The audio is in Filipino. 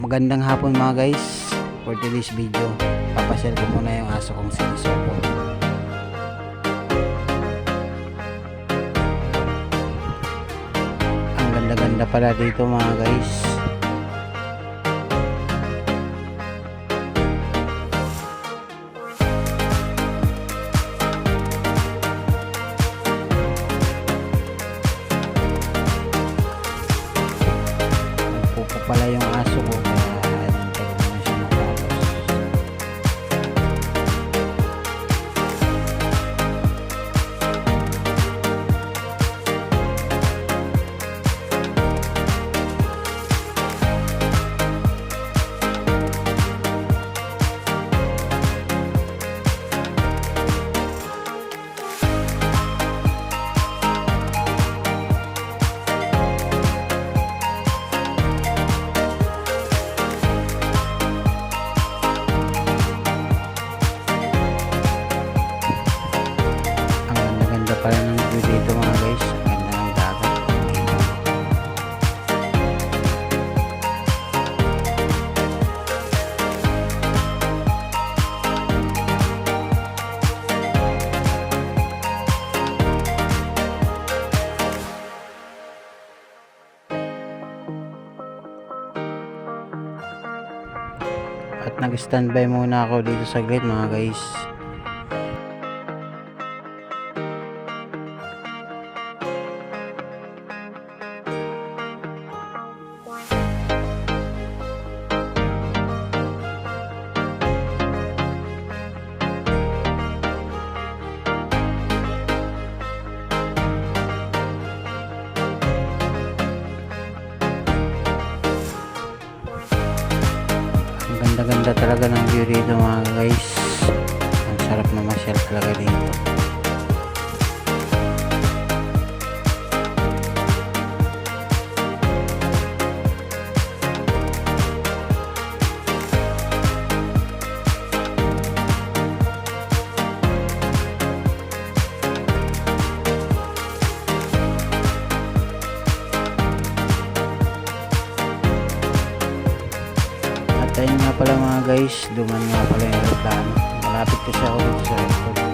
Magandang hapon mga guys. For today's video, papashare ko muna yung aso kong sinisopo. Ang ganda-ganda pala dito mga guys. Nagpupo pala yung aso ko, kaya nantay ko muna siya matapos. Pala ng view dito mga guys, ang ganda ng dagat, ang ilaw. At nag-standby muna ako dito sa gate mga guys. Ganda talaga ng view dito mga guys. Ang sarap na masyal talaga dito. Ayun nga pala mga guys, duman nga pala yung aeroplano. Malapit kasi ako dito sa airport.